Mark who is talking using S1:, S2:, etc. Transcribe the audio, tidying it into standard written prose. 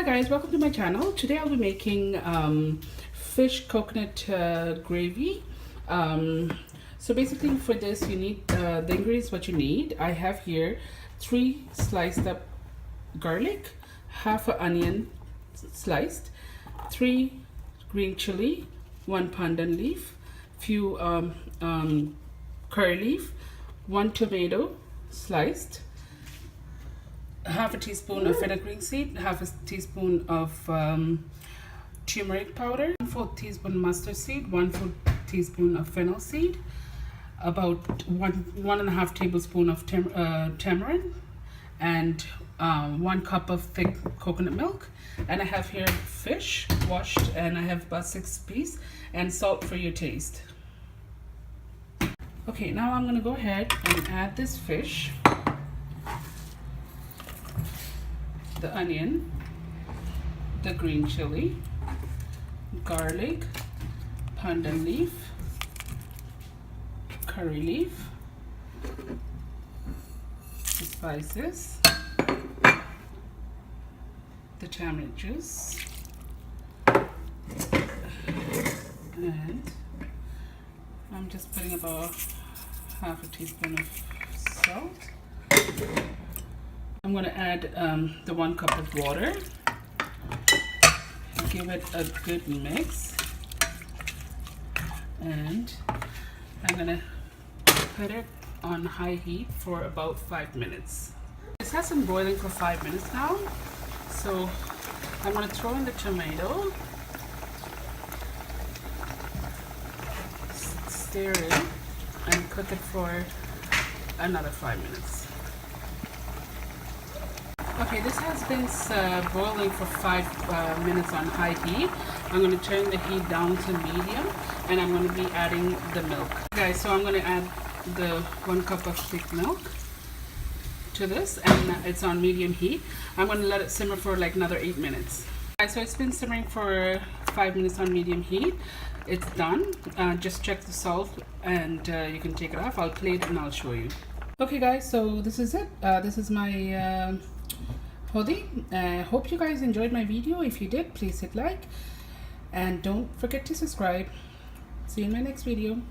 S1: Hi guys, welcome to my channel. Today I'll be making fish coconut gravy. So basically for this you need the ingredients what you need. I have here 3 sliced up garlic, half an onion sliced, 3 green chili, 1 pandan leaf, few curry leaf, 1 tomato sliced, half a teaspoon of fenugreek seed, half a teaspoon of turmeric powder, 1/4 teaspoon mustard seed, 1/4 teaspoon of fennel seed, about 1.5 tablespoon of tamarind, and 1 cup of thick coconut milk. And I have here fish washed, and I have about 6 pieces, and salt for your taste. Okay, now I'm going to go ahead and add this fish, the onion, the green chili, garlic, pandan leaf, curry leaf, the spices, the tamarind juice, and I'm just putting about half a teaspoon of salt. I'm going to add the 1 cup of water, give it a good mix, and I'm going to put it on high heat for about 5 minutes. This has been boiling for 5 minutes now, so I'm going to throw in the tomato, stir it, and cook it for another 5 minutes. Okay, this has been boiling for 5 minutes on high heat. I'm going to turn the heat down to medium, and I'm going to be adding the milk. Guys, so I'm going to add the 1 cup of thick milk to this, and it's on medium heat. I'm going to let it simmer for like another 8 minutes. Guys, so it's been simmering for 5 minutes on medium heat. It's done. Just check the salt, and you can take it off. I'll plate it and I'll show you. Okay guys, so this is it. This is my Hodi. Hope you guys enjoyed my video. If you did, please hit like, and don't forget to subscribe. See you in my next video.